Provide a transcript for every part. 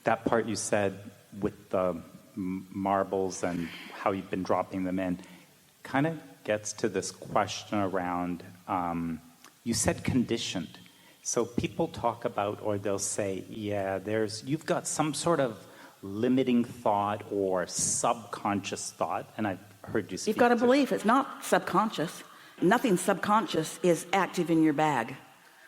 that part you said with the marbles and how you've been dropping them in kind of gets to this question around, you said conditioned. So people talk about, or they'll say, yeah, you've got some sort of limiting thought or subconscious thought, and I've heard you speak. You've got to believe it's not subconscious. Nothing subconscious is active in your bag.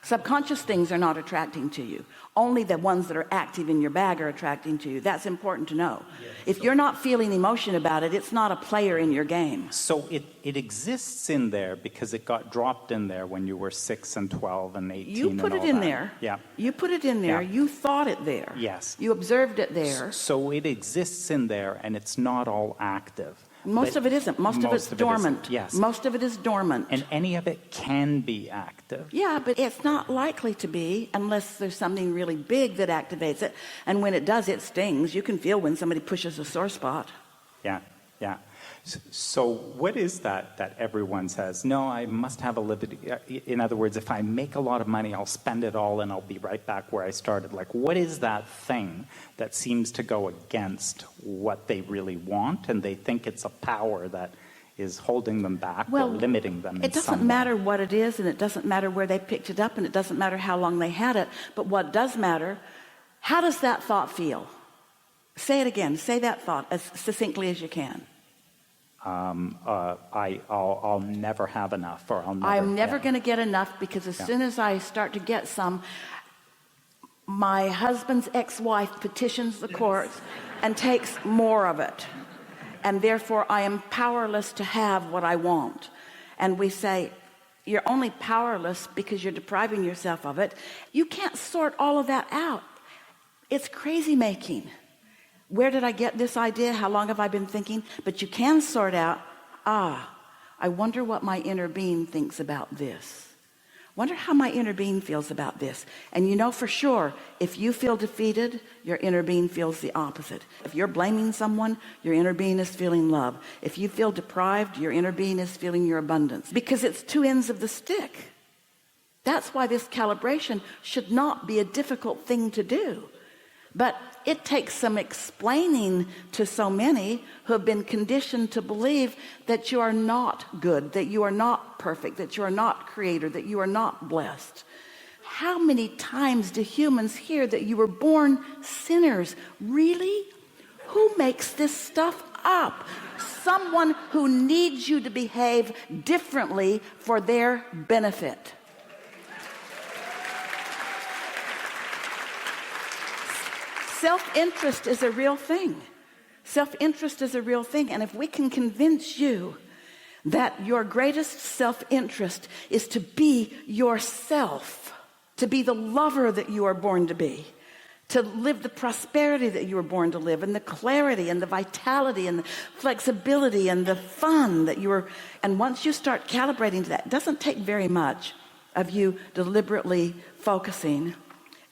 Subconscious things are not attracting to you. Only the ones that are active in your bag are attracting to you. That's important to know. Yes, if you're not feeling emotion about it, it's not a player in your game. So it exists in there because it got dropped in there when you were 6 and 12 and 18. You put it in there. Yeah. You put it in there. Yeah. You thought it there. Yes. You observed it there. So it exists in there, and it's not all active. Most of it isn't. Most of it's dormant. Yes. Most of it is dormant. And any of it can be active. Yeah, but it's not likely to be unless there's something really big that activates it. And when it does, it stings. You can feel when somebody pushes a sore spot. Yeah, yeah. So what is that everyone says? No, I must have a liberty. In other words, if I make a lot of money, I'll spend it all and I'll be right back where I started. Like, what is that thing that seems to go against what they really want, and they think it's a power that is holding them back or limiting them in some way? It doesn't matter what it is, and it doesn't matter where they picked it up, and it doesn't matter how long they had it. But what does matter, how does that thought feel? Say it again. Say that thought as succinctly as you can. I'll never have enough, or I'm never going to get enough, because as soon as I start to get some, my husband's ex-wife petitions the courts and takes more of it, and therefore I am powerless to have what I want. And we say, you're only powerless because you're depriving yourself of it. You can't sort all of that out. It's crazy making. Where did I get this idea? How long have I been thinking? But you can sort out, I wonder what my inner being thinks about this. Wonder how my inner being feels about this. And you know for sure, if you feel defeated, your inner being feels the opposite. If you're blaming someone, your inner being is feeling love. If you feel deprived, your inner being is feeling your abundance. Because it's two ends of the stick. That's why this calibration should not be a difficult thing to do. But it takes some explaining to so many who have been conditioned to believe that you are not good, that you are not perfect, that you are not creator, that you are not blessed. How many times do humans hear that you were born sinners? Really? Who makes this stuff up? Someone who needs you to behave differently for their benefit. Self-interest is a real thing. Self-interest is a real thing. And if we can convince you that your greatest self-interest is to be yourself, to be the lover that you are born to be, to live the prosperity that you were born to live, and the clarity and the vitality and the flexibility and the fun that you are, and once you start calibrating to that, it doesn't take very much of you deliberately focusing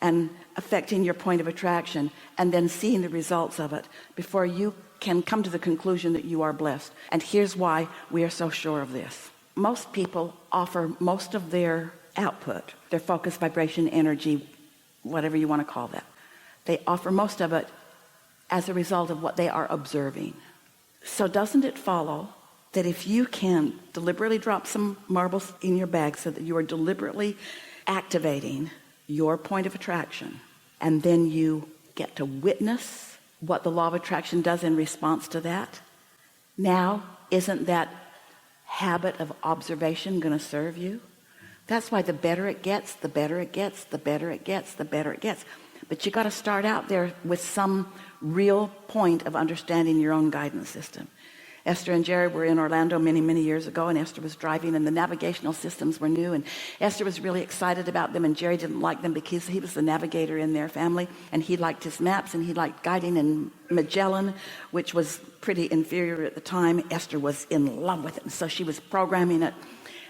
and affecting your point of attraction, and then seeing the results of it before you can come to the conclusion that you are blessed. And here's why we are so sure of this. Most people offer most of their output, their focus, vibration, energy, whatever you want to call that. They offer most of it as a result of what they are observing. So doesn't it follow that if you can deliberately drop some marbles in your bag so that you are deliberately activating your point of attraction, and then you get to witness what the law of attraction does in response to that, now isn't that habit of observation going to serve you? That's why the better it gets, the better it gets, the better it gets, the better it gets. But you got to start out there with some real point of understanding your own guidance system. Esther and Jerry were in Orlando many years ago, and Esther was driving, and the navigational systems were new, and Esther was really excited about them, and Jerry didn't like them because he was the navigator in their family, and he liked his maps, and he liked guiding in Magellan, which was pretty inferior at the time. Esther was in love with it, and so she was programming it.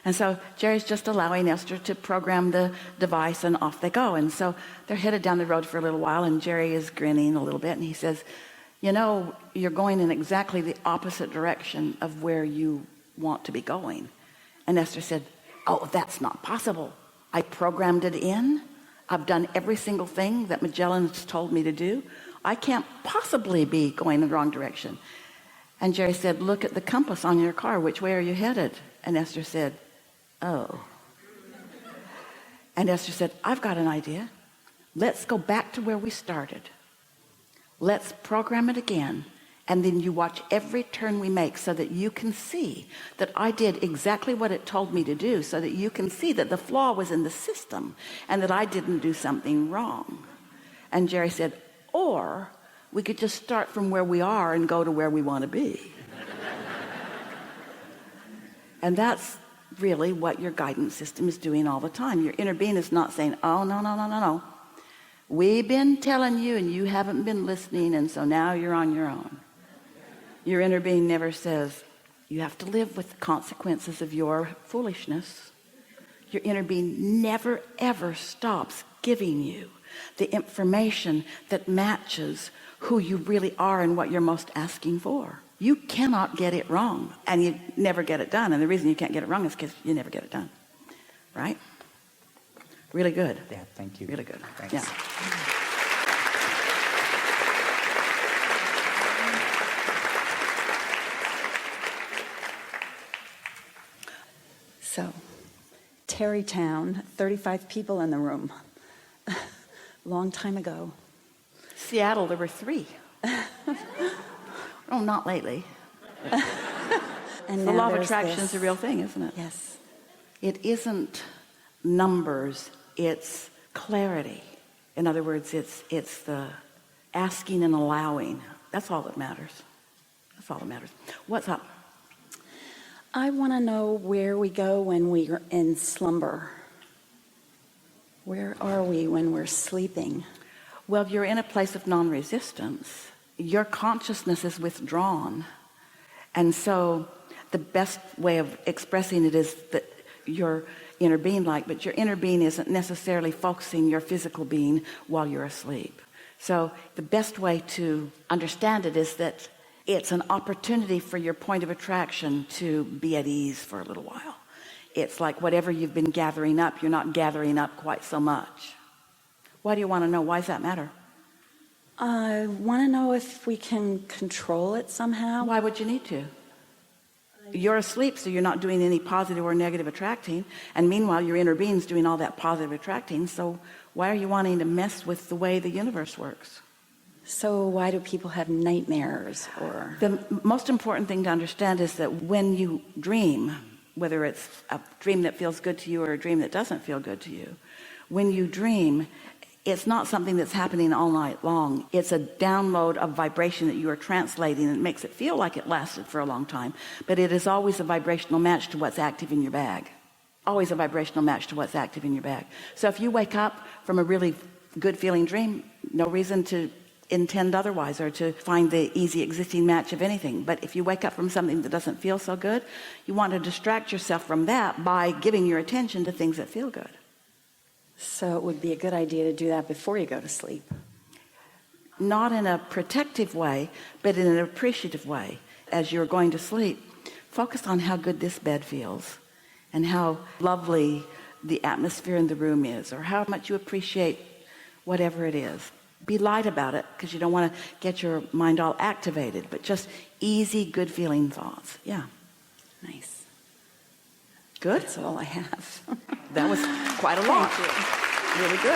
And so Jerry's just allowing Esther to program the device, and off they go. And so they're headed down the road for a little while, and Jerry is grinning a little bit, and he says, you know, you're going in exactly the opposite direction of where you want to be going. And Esther said, oh, that's not possible. I programmed it in. I've done every single thing that Magellan's told me to do. I can't possibly be going in the wrong direction. And Jerry said, look at the compass on your car. Which way are you headed? And Esther said, oh. And Esther said, I've got an idea. Let's go back to where we started. Let's program it again. And then you watch every turn we make so that you can see that I did exactly what it told me to do, so that you can see that the flaw was in the system and that I didn't do something wrong. And Jerry said, or we could just start from where we are and go to where we want to be. And that's really what your guidance system is doing all the time. Your inner being is not saying, oh, no. We've been telling you and you haven't been listening, and so now you're on your own. Your inner being never says, you have to live with the consequences of your foolishness. Your inner being never, ever stops giving you the information that matches who you really are and what you're most asking for. You cannot get it wrong, and you never get it done. And the reason you can't get it wrong is because you never get it done. Right? Really good. Yeah, thank you. Really good. Thanks. Yeah. So, Terrytown, 35 people in the room. Long time ago. Seattle, there were 3. Oh, not lately. And The now law of there's attraction this. is a real thing, isn't it? Yes. It isn't numbers, it's clarity. In other words, it's the asking and allowing. That's all that matters. That's all that matters. What's up? I want to know where we go when we're in slumber. Where are we when we're sleeping? Well, you're in a place of non-resistance. Your consciousness is withdrawn. And so the best way of expressing it is that your inner being but your inner being isn't necessarily focusing your physical being while you're asleep. So the best way to understand it is that it's an opportunity for your point of attraction to be at ease for a little while. It's like whatever you've been gathering up, you're not gathering up quite so much. Why do you want to know? Why does that matter? I want to know if we can control it somehow. Why would you need to? You're asleep, so you're not doing any positive or negative attracting. And meanwhile, your inner being's doing all that positive attracting. So why are you wanting to mess with the way the universe works? So why do people have nightmares? Or The most important thing to understand is that when you dream, whether it's a dream that feels good to you or a dream that doesn't feel good to you, when you dream, it's not something that's happening all night long. It's a download of vibration that you are translating, and it makes it feel like it lasted for a long time. But it is always a vibrational match to what's active in your bag. Always a vibrational match to what's active in your bag. So if you wake up from a really good feeling dream, no reason to intend otherwise or to find the easy existing match of anything. But if you wake up from something that doesn't feel so good, you want to distract yourself from that by giving your attention to things that feel good. so it would be a good idea to do that before you go to sleep. Not in a protective way, but in an appreciative way. As you're going to sleep, focus on how good this bed feels and how lovely the atmosphere in the room is, or how much you appreciate whatever it is. Be light about it, because you don't want to get your mind all activated, but just easy, good feeling thoughts. Yeah. Nice. Good. That's all I have. That was quite a lot. Thank you. Really good.